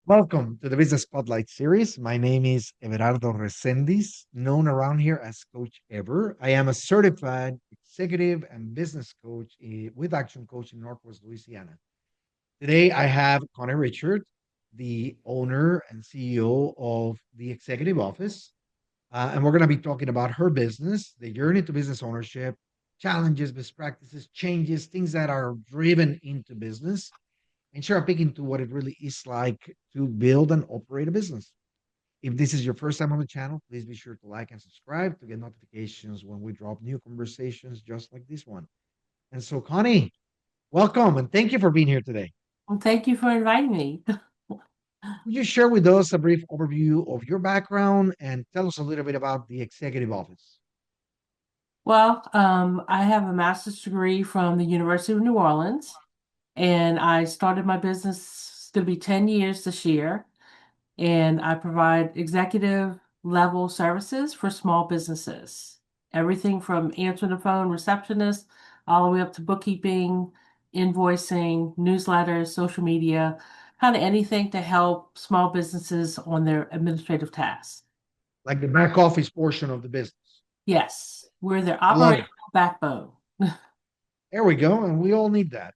Welcome to the Business Spotlight series. My name is Everardo Resendiz, known around here as Coach Ever. I am a certified executive and business coach with Action Coach in Northwest Louisiana. Today, I have Connie Richard, the owner and CEO of the Executive Office. And we're going to be talking about her business, the journey to business ownership, challenges, best practices, changes, things that are driven into business and share a peek into what it really is like to build and operate a business. If this is your first time on the channel, please be sure to like and subscribe to get notifications when we drop new conversations just like this one. And so, Connie, welcome and thank you for being here today. Well, thank you for inviting me. Would you share with us a brief overview of your background and tell us a little bit about the executive office? I have a master's degree from the University of New Orleans, and I started my business. It's going to be 10 years this year, and I provide executive level services for small businesses. Everything from answering the phone, receptionist, all the way up to bookkeeping, invoicing, newsletters, social media, kind of anything to help small businesses on their administrative tasks. Like the back office portion of the business. Yes, we're their I love it. operational backbone. There we go. And we all need that.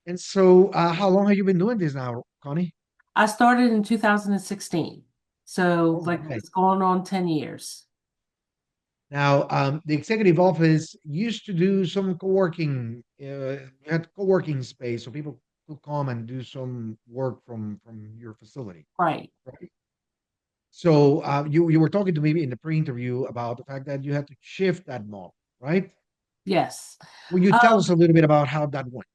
And so, how long have you been doing this now, Connie? I started in 2016. So All like right. it's going on 10 years. Now, the executive office used to do some co-working. You had co-working space, so people could come and do some work from your facility, Right. right? So you were talking to me in the pre-interview about the fact that you had to shift that model, right? Yes. Will you tell us Um, a little bit about how that went?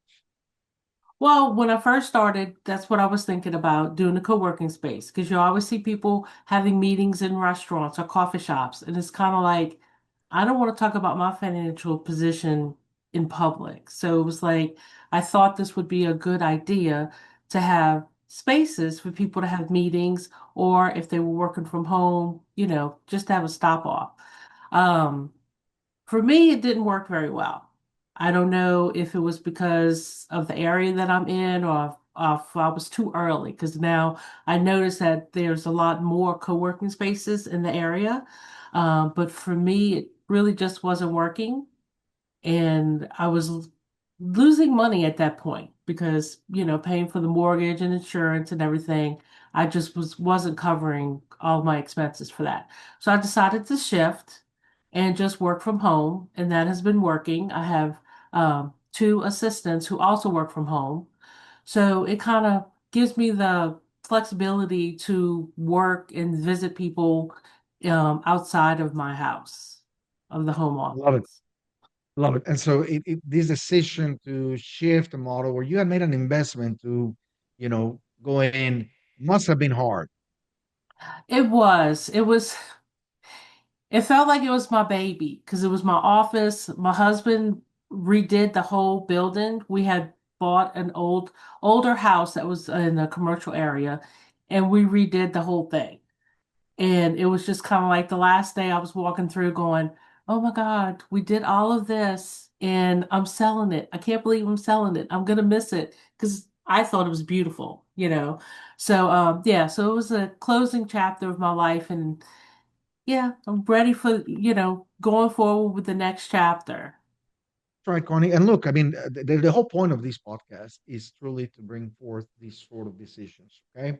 well, when I first started, that's what I was thinking about doing a co-working space because you always see people having meetings in restaurants or coffee shops. And it's kind of like, I don't want to talk about my financial position in public. So it was like, I thought this would be a good idea to have spaces for people to have meetings, or if they were working from home, just to have a stop off. Um, For me, it didn't work very well. I don't know if it was because of the area that I'm in or if I was too early, because now I notice that there's a lot more co-working spaces in the area. But for me, it really just wasn't working. And I was losing money at that point because, paying for the mortgage and insurance and everything, I just wasn't covering all my expenses for that. So I decided to shift and just work from home, and that has been working. I have two assistants who also work from home. So it kind of gives me the flexibility to work and visit people outside of my house, of the home Love it, office. love it. And so this decision to shift the model where you had made an investment to, go in must have been hard. It felt like it was my baby because it was my office. My husband redid the whole building. We had bought an older house that was in a commercial area, and we redid the whole thing. And it was just kind of like the last day I was walking through going, "Oh my God, we did all of this and I'm selling it. I can't believe I'm selling it. I'm gonna miss it." Because I thought it was beautiful. So yeah, so it was a closing chapter of my life, and yeah, I'm ready for, going forward with the next chapter. Right, Connie. And look, I mean, the whole point of this podcast is truly to bring forth these sort of decisions, okay?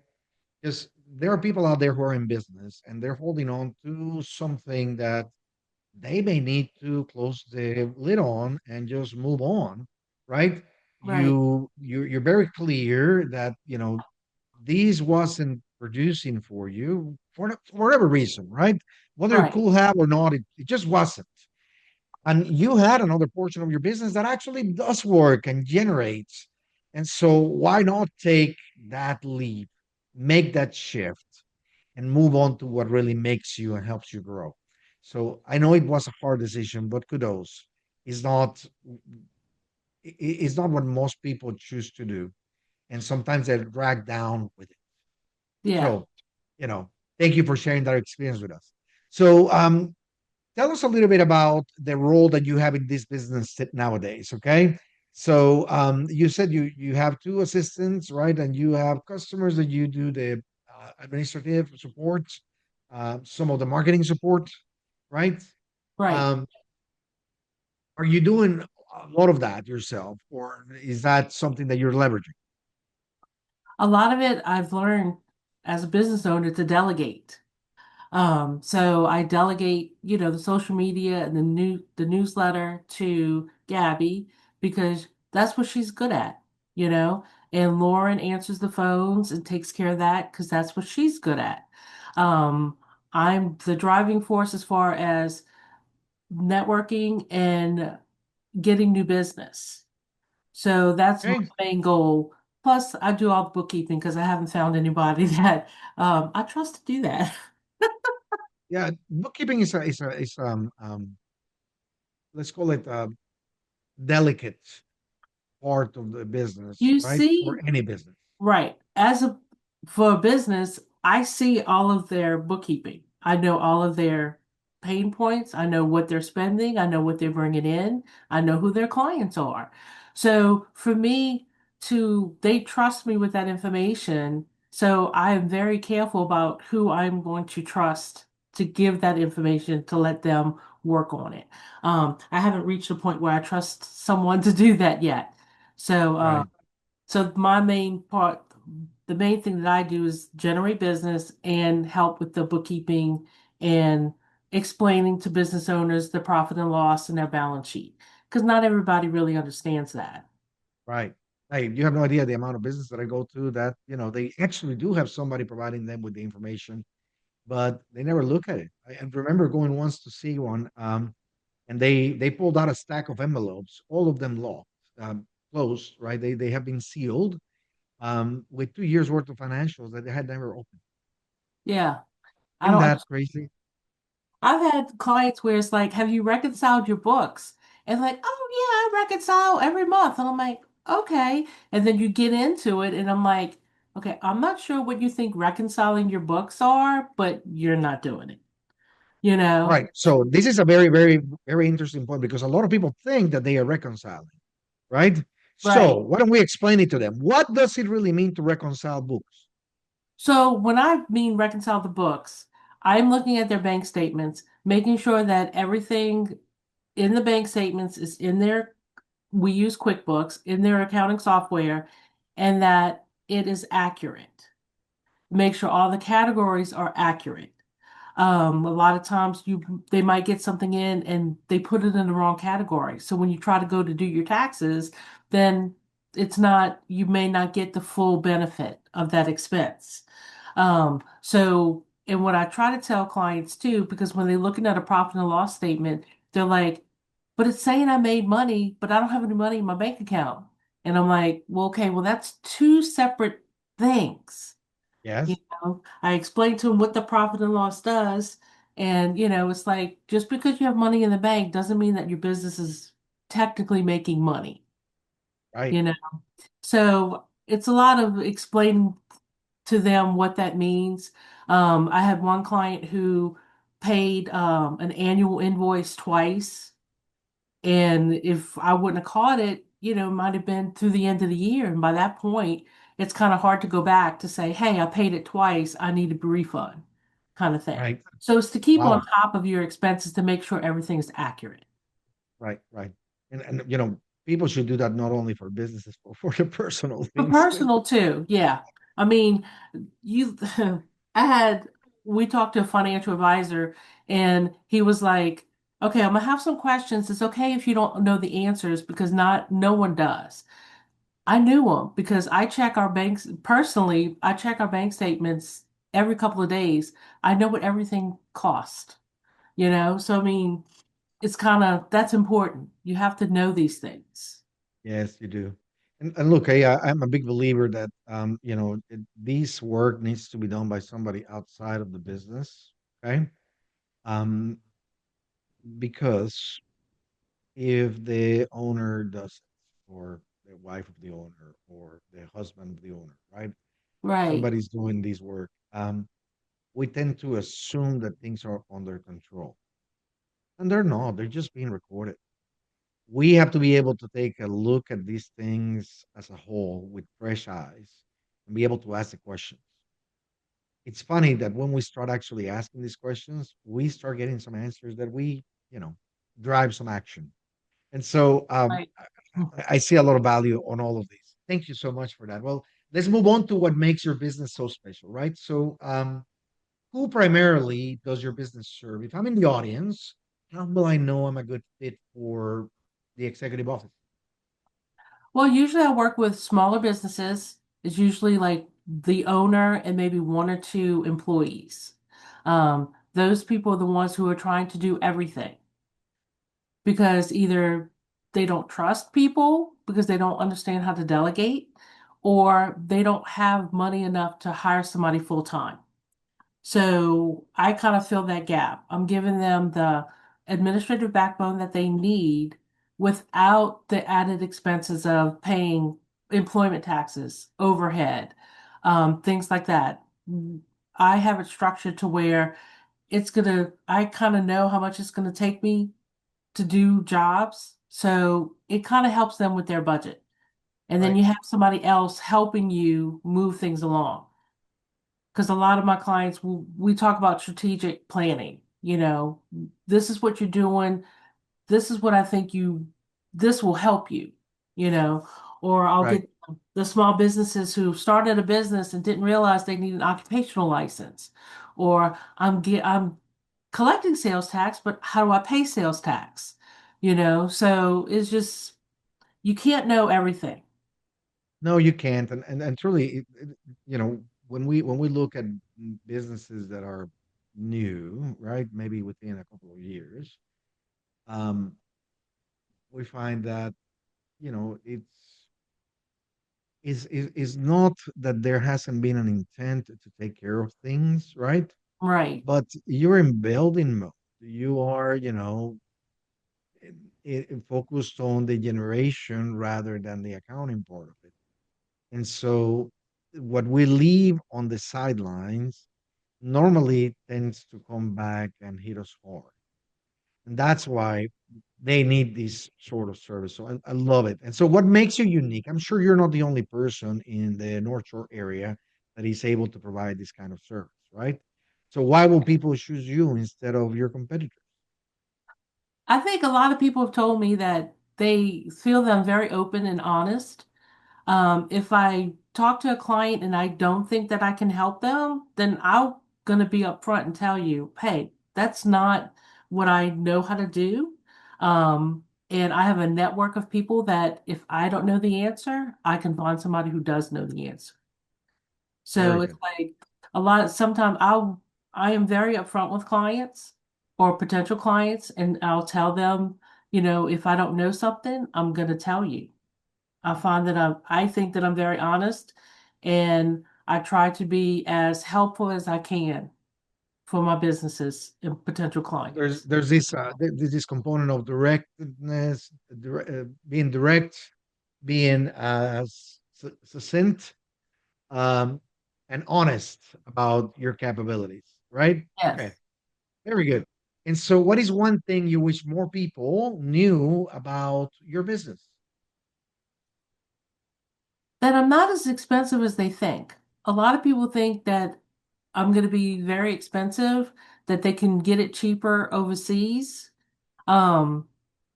Because there are people out there who are in business and they're holding on to something that they may need to close the lid on and just move on, right? Right, You're very clear that this wasn't producing for you for whatever reason, right? Whether it right, could have or not, it just wasn't. And you had another portion of your business that actually does work and generates. And so why not take that leap, make that shift, and move on to what really makes you and helps you grow? So I know it was a hard decision, but kudos. It's not it's not what most people choose to do. And sometimes they're dragged down with it. yeah. So, you know, thank you for sharing that experience with us. So tell us a little bit about the role that you have in this business nowadays. Okay. So you said you have two assistants, right? And you have customers that you do the administrative support, some of the marketing support, right? Right. Um, are you doing a lot of that yourself, or is that something that you're leveraging? A lot of it I've learned as a business owner to delegate. So I delegate, the social media and the newsletter to Gabby because that's what she's good at, you know. And Lauren answers the phones and takes care of that because that's what she's good at. Um, I'm the driving force as far as networking and getting new business. So that's my Okay. main goal. Plus, I do all the bookkeeping because I haven't found anybody that I trust to do that. Yeah, bookkeeping let's call it a delicate part of the business, You right? For see, any business. right. For a business, I see all of their bookkeeping. I know all of their pain points. I know what they're spending. I know what they're bringing in. I know who their clients are. So for me they trust me with that information. So I am very careful about who I'm going to trust to give that information to let them work on it. I haven't reached a point where I trust someone to do that yet. So, Right, my main part, the main thing that I do is generate business and help with the bookkeeping and explaining to business owners the profit and loss and their balance sheet. Because not everybody really understands that. right. Hey, you have no idea the amount of business that I go to that, they actually do have somebody providing them with the information, but they never look at it. I remember going once to see one, and they pulled out a stack of envelopes, all of them locked, closed, right? They have been sealed, with 2 years worth of financials that they had never opened. Yeah. I Isn't don't that understand. crazy? I've had clients where it's like, have you reconciled your books? And like, oh yeah, I reconcile every month. And I'm like, okay. And then you get into it and I'm like, okay, I'm not sure what you think reconciling your books are, but you're not doing it, you know? Right. So this is a very, very, very interesting point because a lot of people think that they are reconciling, right? So Right. why don't we explain it to them? What does it really mean to reconcile books? So when I mean reconcile the books, I'm looking at their bank statements, making sure that everything in the bank statements is in their, we use QuickBooks, in their accounting software, and that it is accurate. Make sure all the categories are accurate. A lot of times they might get something in and they put it in the wrong category. So when you try to go to do your taxes, then you may not get the full benefit of that expense. And what I try to tell clients too, because when they're looking at a profit and loss statement, they're like, but it's saying I made money, but I don't have any money in my bank account. And I'm like, well, okay, well, that's two separate things. You Yes. I explained to him what the profit and loss does. And, it's like just because you have money in the bank doesn't mean that your business is technically making money, Right. you know? So it's a lot of explaining to them what that means. I had one client who paid an annual invoice twice. And if I wouldn't have caught it, it might have been through the end of the year. And by that point, it's kind of hard to go back to say, hey, I paid it twice. I need a refund kind of thing. Right. So it's to keep on Wow. top of your expenses to make sure everything is accurate. Right. Right. And people should do that not only for businesses, but for the personal For things too. personal too, yeah. I mean, you, I had, we talked to a financial advisor and he was like, okay, I'm gonna have some questions. It's okay if you don't know the answers because no one does. I knew them because I check our banks personally. I check our bank statements every couple of days. I know what everything cost, So, I mean, that's important. You have to know these things. Yes, you do. And look, I'm a big believer that this work needs to be done by somebody outside of the business. Okay. Um, because if the owner does it, or the wife of the owner, or the husband of the owner, right? Right. Somebody's doing this work. We tend to assume that things are under control, and they're not. They're just being recorded. We have to be able to take a look at these things as a whole with fresh eyes and be able to ask the questions. it's funny that when we start actually asking these questions, we start getting some answers that we, you know, drive some action. And so Right. I see a lot of value on all of these. Thank you so much for that. Well, let's move on to what makes your business so special, right? So, who primarily does your business serve? If I'm in the audience, how will I know I'm a good fit for the executive office? Well, usually I work with smaller businesses. It's usually like the owner and maybe one or two employees. Those people are the ones who are trying to do everything because either they don't trust people because they don't understand how to delegate, or they don't have money enough to hire somebody full time. So I kind of fill that gap. I'm giving them the administrative backbone that they need without the added expenses of paying employment taxes, overhead, things like that. I have it structured to where I kind of know how much it's gonna take me to do jobs. So it kind of helps them with their budget. And then Right, you have somebody else helping you move things along because a lot of my clients we talk about strategic planning. This is what you're doing. This is what I think this will help you, you know, or I'll right. get the small businesses who started a business and didn't realize they need an occupational license, or I'm collecting sales tax, but how do I pay sales tax? So it's just you can't know everything. No, you can't. And truly, you know, when we look at businesses that are new, right? Maybe within a couple of years, um, we find that you know it's is not that there hasn't been an intent to take care of things, right? Right. But you're in building mode. You are, you know, focused on the generation rather than the accounting part of it. And so, what we leave on the sidelines normally tends to come back and hit us hard. And that's why they need this sort of service. So I love it. And so, what makes you unique? I'm sure you're not the only person in the North Shore area that is able to provide this kind of service, right? So, why will people choose you instead of your competitors? I think a lot of people have told me that they feel that I'm very open and honest. If I talk to a client and I don't think that I can help them, then I'm gonna be upfront and tell you, hey, that's not what I know how to do. And I have a network of people that if I don't know the answer, I can find somebody who does know the answer. So Very it's good. like sometimes I am very upfront with clients or potential clients, and I'll tell them, if I don't know something, I'm gonna tell you. I find that I think that I'm very honest, and I try to be as helpful as I can for my businesses and potential clients. There's this there's this component of directness, being direct, being succinct, um, and honest about your capabilities, right? Okay, Yes. very good. And so, what is one thing you wish more people knew about your business? That I'm not as expensive as they think. A lot of people think that I'm going to be very expensive, that they can get it cheaper overseas. Um,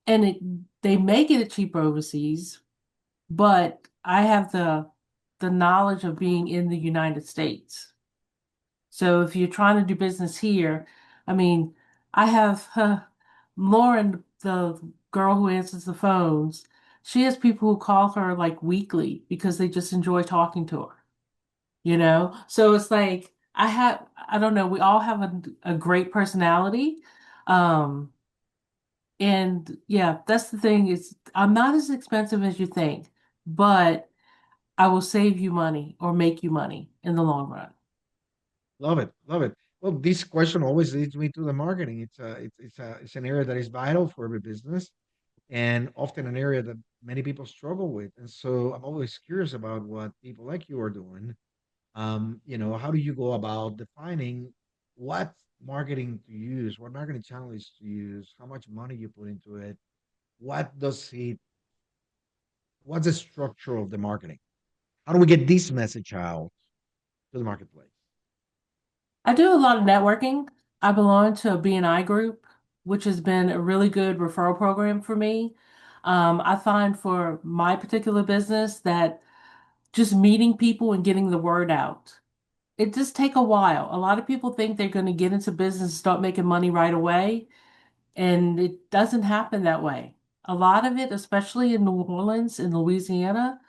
and they may get it cheaper overseas, but I have the knowledge of being in the United States. So if you're trying to do business here, I mean, I have Lauren, the girl who answers the phones. She has people who call her like weekly because they just enjoy talking to her. So it's like I don't know, we all have a great personality. Um, and yeah, that's the thing is I'm not as expensive as you think, but I will save you money or make you money in the long run. Love it, love it. Well, this question always leads me to the marketing. It's an area that is vital for every business, and often an area that many people struggle with. And so, I'm always curious about what people like you are doing. You know, how do you go about defining what marketing to use, what marketing channels to use, how much money you put into it, what does it, what's the structure of the marketing? How do we get this message out to the marketplace? I do a lot of networking. I belong to a BNI group, which has been a really good referral program for me. I find for my particular business that just meeting people and getting the word out, it just take a while. A lot of people think they're going to get into business and start making money right away, and it doesn't happen that way. A lot of it, especially in New Orleans and Louisiana,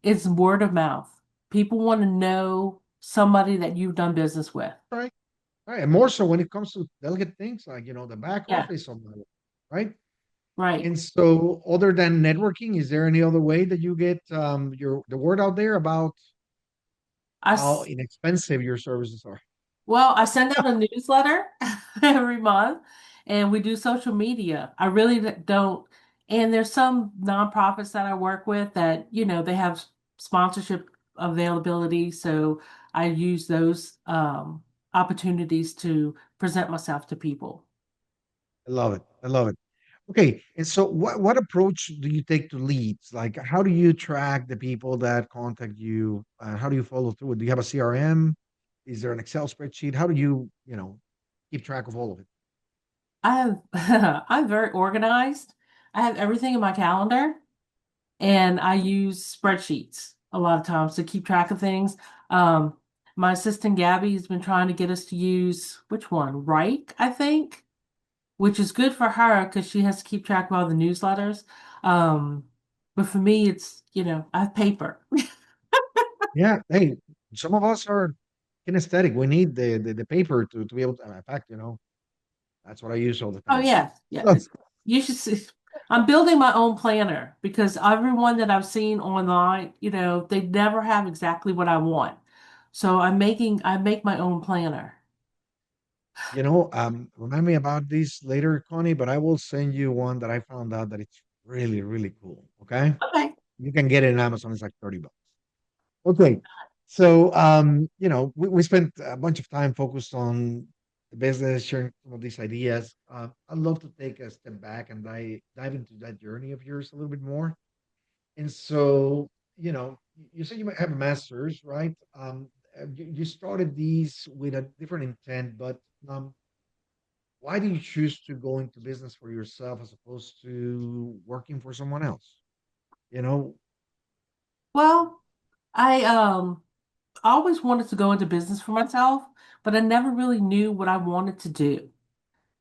it's word of mouth. People want to know somebody that you've done business with. Right. Right. And more so when it comes to delegate things like, the back Yeah, office of my life, right? right. And so other than networking, is there any other way that you get the word out there about I how s- inexpensive your services are? well, I send out a newsletter every month and we do social media. I really don't. And there's some nonprofits that I work with that, they have sponsorship availability. So I use those opportunities to present myself to people. I love it. I love it. Okay. And so what approach do you take to leads? Like how do you track the people that contact you? How do you follow through? Do you have a CRM? Is there an Excel spreadsheet? How do you keep track of all of it? I have, I'm very organized. I have everything in my calendar and I use spreadsheets a lot of times to keep track of things. Um, my assistant Gabby has been trying to get us to use which one? Right, I think, which is good for her because she has to keep track of all the newsletters. Um, but for me, it's, I have paper. Yeah. Hey, some of us are kinesthetic. We need the paper to be able to, in fact, that's what I use all the Oh time. yeah, yeah. You should see. I'm building my own planner because everyone that I've seen online, they never have exactly what I want. So I make my own planner. Remind me about this later, Connie, but I will send you one that I found out that it's really, really cool. Okay. Okay. You can get it in Amazon. It's like 30 bucks. Okay. So, we spent a bunch of time focused on the business, sharing some of these ideas. I'd love to take a step back and dive into that journey of yours a little bit more. And so, you said you might have a master's, right? You started these with a different intent, but why do you choose to go into business for yourself as opposed to working for someone else? You know, Well, I always wanted to go into business for myself, but I never really knew what I wanted to do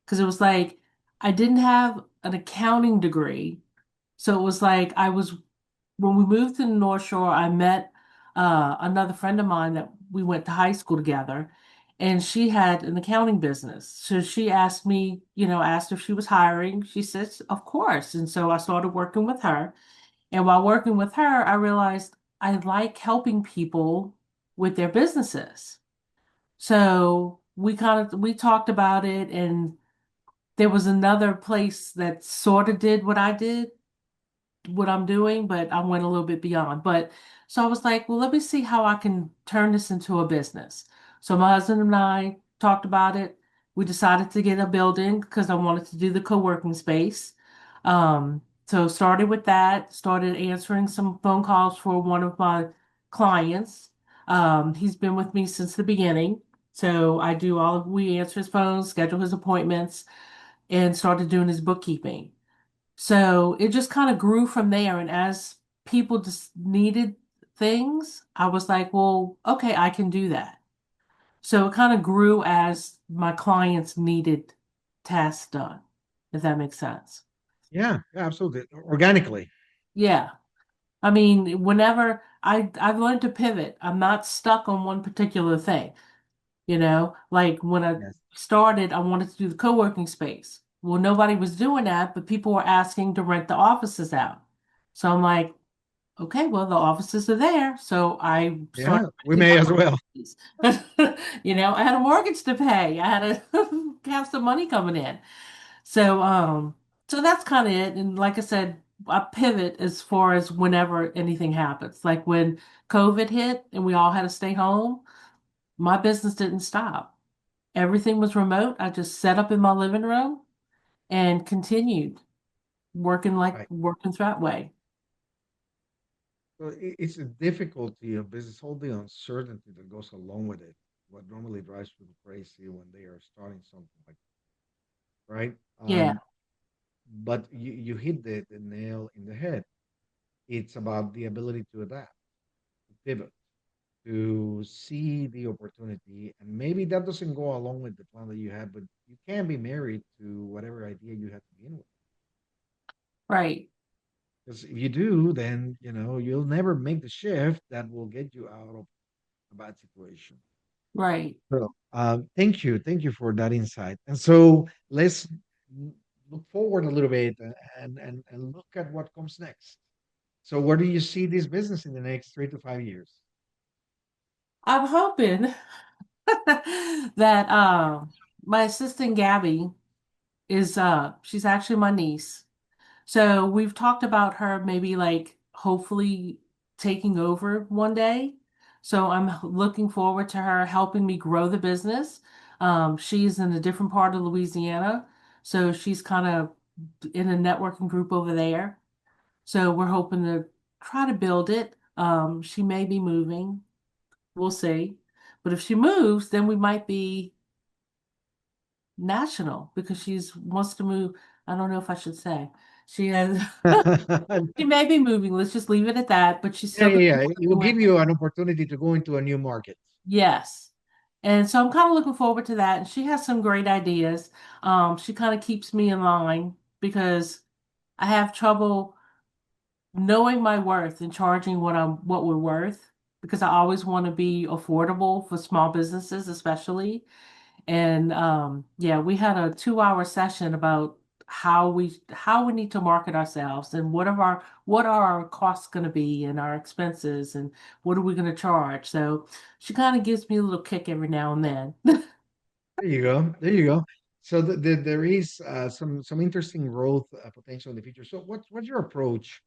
because it was like I didn't have an accounting degree. So it was like when we moved to the North Shore, I met another friend of mine that we went to high school together, and she had an accounting business. So she asked me, asked if she was hiring. She says, of course. And so I started working with her. And while working with her, I realized I like helping people with their businesses. So we talked about it, and there was another place that sort of did what I did, what I'm doing, but I went a little bit beyond. But so I was like, well, let me see how I can turn this into a business. So my husband and I talked about it. We decided to get a building because I wanted to do the co-working space. So started with that, started answering some phone calls for one of my clients. He's been with me since the beginning. So we answer his phones, schedule his appointments, and started doing his bookkeeping. So it just kind of grew from there. And as people just needed things, I was like, well, okay, I can do that. So it kind of grew as my clients needed tasks done, if that makes sense. yeah, yeah, absolutely. Organically. Yeah. I mean, I've learned to pivot. I'm not stuck on one particular thing. Like when I Yes. started, I wanted to do the co-working space. Well, nobody was doing that, but people were asking to rent the offices out. So I'm like, okay, well, the offices are there. So I Yeah, started we renting may as my well. offices. I had a mortgage to pay. I had to have some money coming in. So, so that's kind of it. And like I said, I pivot as far as whenever anything happens. Like when COVID hit and we all had to stay home, my business didn't stop. Everything was remote. I just set up in my living room and continued Right. working that way. So it's a difficulty of business, all the uncertainty that goes along with it. what normally drives people crazy when they are starting something like right. Yeah, But you hit the nail in the head. It's about the ability to adapt, to pivot, to see the opportunity, and maybe that doesn't go along with the plan that you had, but you can be married to whatever idea you had to begin with. right, Because if you do, then you'll never make the shift that will get you out of a bad situation. right. So, thank you for that insight. And so let's look forward a little bit and look at what comes next. So, where do you see this business in the next 3 to 5 years? I'm hoping that my assistant Gabby is she's actually my niece. So we've talked about her maybe like hopefully taking over one day. So I'm looking forward to her helping me grow the business. She's in a different part of Louisiana, so she's kind of in a networking group over there. So we're hoping to try to build it. She may be moving. We'll see. But if she moves, then we might be national because she's wants to move. I don't know if I should say. She has Yeah, she may be moving. Let's just leave it at that, but she's yeah, still gonna be yeah. It will working with give you an opportunity to go into a new market. yes. And so I'm kind of looking forward to that. And she has some great ideas. She kind of keeps me in line because I have trouble knowing my worth and charging what we're worth because I always want to be affordable for small businesses, especially. And yeah, we had a 2-hour session about how we need to market ourselves and what are our costs going to be and our expenses and what are we going to charge. So she kind of gives me a little kick every now and then. There you go. There you go. So there is some interesting growth potential in the future. So what's your approach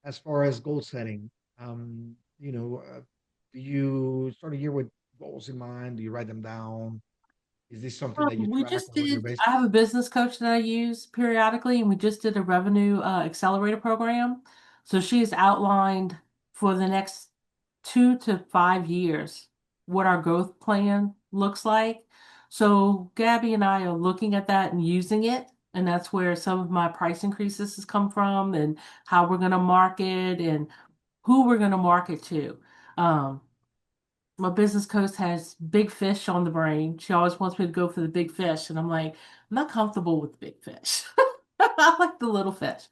as far as goal setting? Do you start a year with goals in mind? Do you write them down? Is this something that you We track just on a regular did, I have basis? a business coach that I use periodically, and we just did a revenue accelerator program. So she's outlined for the next 2 to 5 years what our growth plan looks like. So Gabby and I are looking at that and using it. And that's where some of my price increases has come from and how we're going to market and who we're going to market to. Um, my business coach has big fish on the brain. She always wants me to go for the big fish, and I'm like, I'm not comfortable with the big fish. I like the little fish.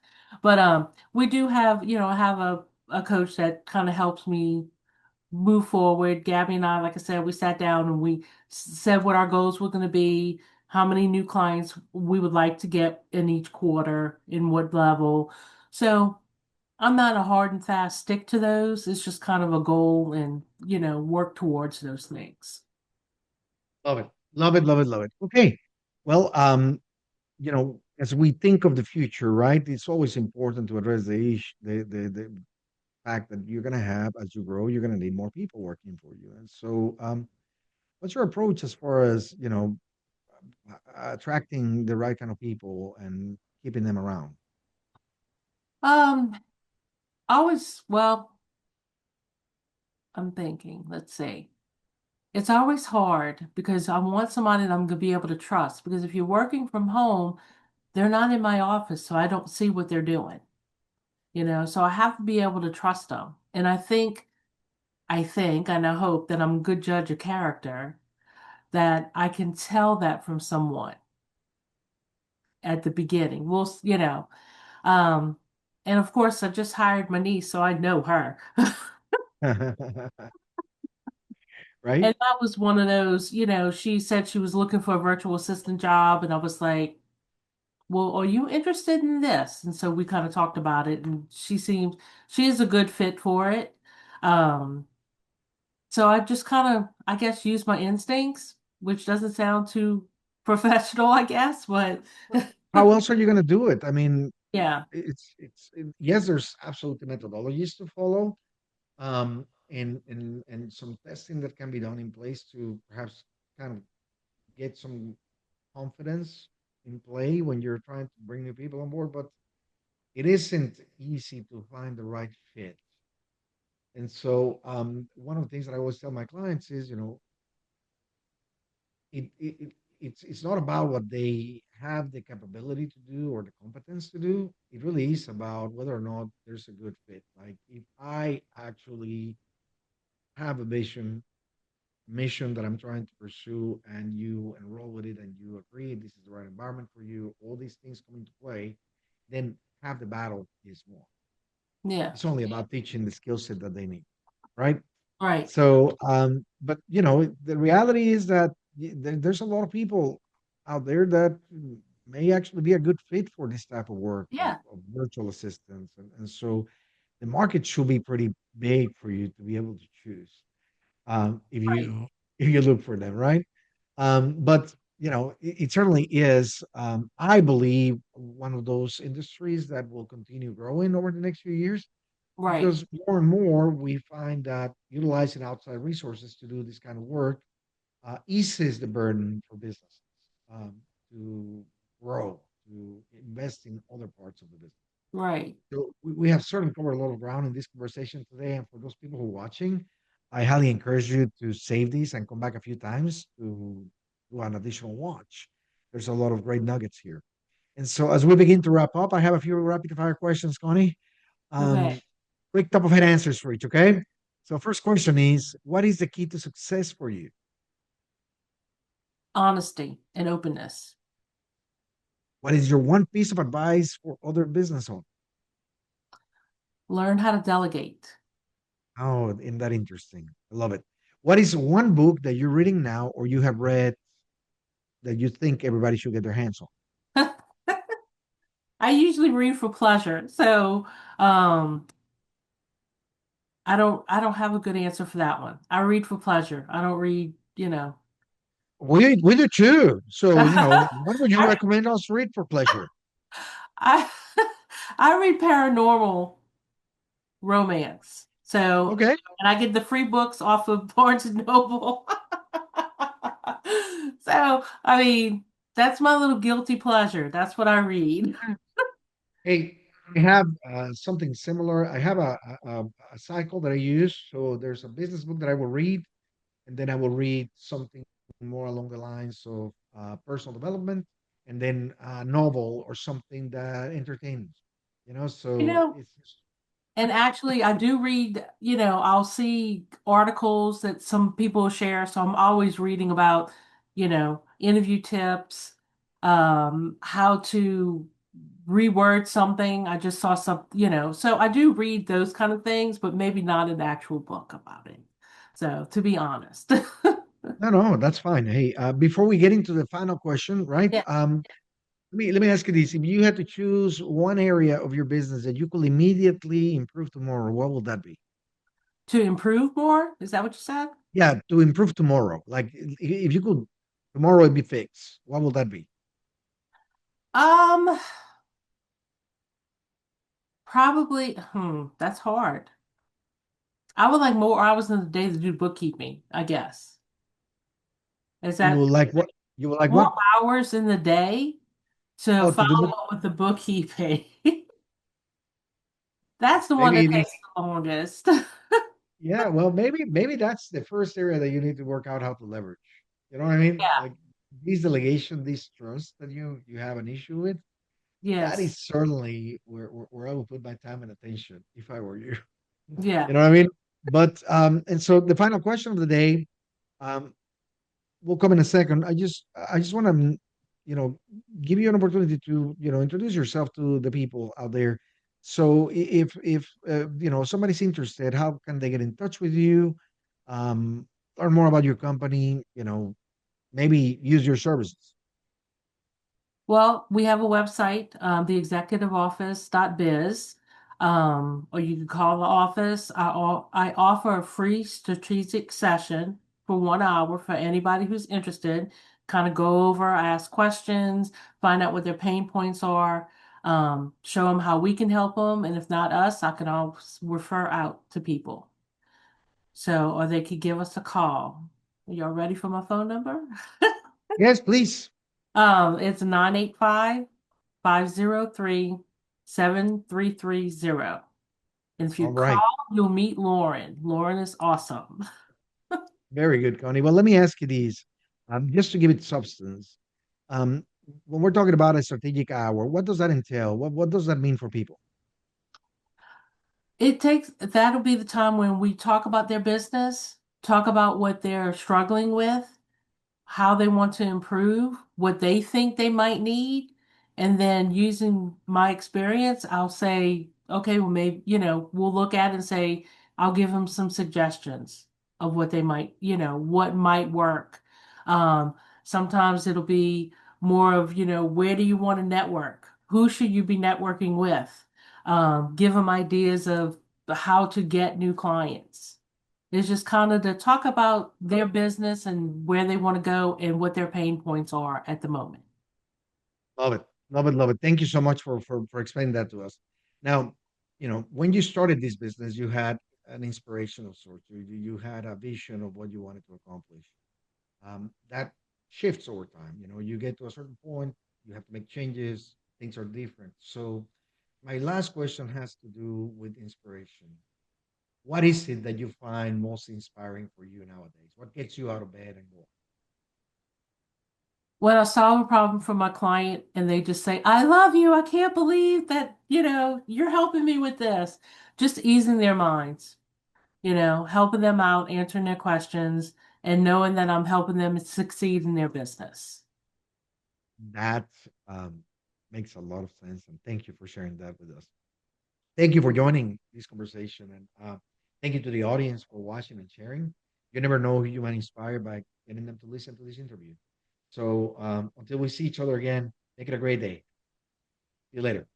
But we do have, I have a coach that kind of helps me move forward. Gabby and I, like I said, we sat down and we said what our goals were going to be, how many new clients we would like to get in each quarter, in what level. So I'm not a hard and fast stick to those. It's just kind of a goal and, work towards those things. Love it. Love it. Love it. Love it. Okay. Well, as we think of the future, right? It's always important to address the fact that you're gonna have as you grow, you're gonna need more people working for you. And so, what's your approach as far as attracting the right kind of people and keeping them around? Um, well, I'm thinking, let's see. It's always hard because I want somebody that I'm going to be able to trust. Because if you're working from home, they're not in my office, so I don't see what they're doing, so I have to be able to trust them. And I think, and I hope that I'm a good judge of character, that I can tell that from someone at the beginning. Um, and of course, I just hired my niece, so I know her. Right? And that was one of those, she said she was looking for a virtual assistant job, and I was like, well, are you interested in this? And so we kind of talked about it, and she is a good fit for it. Um, so I just kind of, I guess, use my instincts, which doesn't sound too professional, I guess, but How else are you gonna do it? I mean, yeah. yes, there's absolutely methodologies to follow, and some testing that can be done in place to perhaps kind of get some confidence in play when you're trying to bring new people on board, but it isn't easy to find the right fit. And so, one of the things that I always tell my clients is, it's not about what they have the capability to do or the competence to do. It really is about whether or not there's a good fit. Like if I actually have a vision, mission that I'm trying to pursue, and you enroll with it and you agree this is the right environment for you, all these things come into play, then half the battle is won. Yeah. It's only about teaching the skill set that they need, right? Right. So, but the reality is that there's a lot of people out there that may actually be a good fit for this type of work Yeah. of virtual assistants, and so the market should be pretty big for you to be able to choose if Right. you look for them, right? But it certainly is. I believe one of those industries that will continue growing over the next few years Right. because more and more we find that utilizing outside resources to do this kind of work eases the burden for businesses to grow, to invest in other parts of the business. Right. So we have certainly covered a lot of ground in this conversation today. And for those people who are watching, I highly encourage you to save these and come back a few times to do an additional watch. There's a lot of great nuggets here. And so as we begin to wrap up, I have a few rapid fire questions, Connie. Okay. Um, quick top of head answers for each, okay? So first question is, what is the key to success for you? Honesty and openness. What is your one piece of advice for other business owners? Learn how to delegate. Oh, isn't that interesting? I love it. What is one book that you're reading now or you have read that you think everybody should get their hands on? I usually read for pleasure. So, um, I don't have a good answer for that one. I read for pleasure. I don't read. We do too. So, what would you I recommend us read for pleasure? I I read paranormal romance. So, Okay. and I get the free books off of Barnes and Noble. So, I mean, that's my little guilty pleasure. That's what I read. Hey, I have something similar. I have a cycle that I use. So there's a business book that I will read, and then I will read something more along the lines of personal development, and then a novel or something that entertains. You So know, and actually, I do read, I'll see articles that some people share. So I'm always reading about, interview tips, how to reword something. I just saw some, so I do read those kind of things, but maybe not an actual book about it. So to be honest. no, that's fine. Hey, before we get into the final question, right? Yeah. Let me ask you this: if you had to choose one area of your business that you could immediately improve tomorrow, what would that be? To improve more? Is that what you said? Yeah, to improve tomorrow. Like if you could tomorrow it'd be fixed, what would that be? Um, Probably, that's hard. I would like more hours in the day to do bookkeeping, I guess. Is You that will like what? You will like more what? hours in the day to Oh, to do follow book. up with the bookkeeping? That's the one Maybe that it takes is. the longest. Yeah, well, maybe that's the first area that you need to work out how to leverage. You know what I mean? Yeah. Like these delegation, this trust that you have an issue with. That Yes. is certainly where I would put my time and attention if I were you. Yeah. You know what I mean? But and so the final question of the day, um, will come in a second. I just want to, you know, give you an opportunity to, introduce yourself to the people out there. So if somebody's interested, how can they get in touch with you? Um, learn more about your company. Maybe use your services. Well, we have a website, theexecutiveoffice.biz, or you can call the office. I offer a free strategic session for 1 hour for anybody who's interested. Kind of go over, ask questions, find out what their pain points are, show them how we can help them, and if not us, I can always refer out to people. So, or they could give us a call. Y'all ready for my phone number? Yes, please. It's 985-503-7330. And if you All call, right. you'll meet Lauren. Lauren is awesome. Very good, Connie. Well, let me ask you these. Just to give it substance, um, when we're talking about a strategic hour, what does that entail? What does that mean for people? That'll be the time when we talk about their business, talk about what they're struggling with, how they want to improve, what they think they might need. And then using my experience, I'll say, okay, well, maybe, we'll look at it and say, I'll give them some suggestions of what they might, what might work. Um, Sometimes it'll be more of, where do you want to network? Who should you be networking with? Give them ideas of how to get new clients. It's just kind of to talk about their business and where they want to go and what their pain points are at the moment. Love it, love it, love it. Thank you so much for explaining that to us. Now, when you started this business, you had an inspiration of sorts. You had a vision of what you wanted to accomplish. That shifts over time. You get to a certain point, you have to make changes. Things are different. So, my last question has to do with inspiration. What is it that you find most inspiring for you nowadays? What gets you out of bed and go? When I solve a problem for my client and they just say, I love you, I can't believe that, you're helping me with this. Just easing their minds, helping them out, answering their questions, and knowing that I'm helping them succeed in their business. That um, makes a lot of sense, and thank you for sharing that with us. Thank you for joining this conversation, and thank you to the audience for watching and sharing. You never know who you might inspire by getting them to listen to this interview. So until we see each other again, make it a great day. See you later.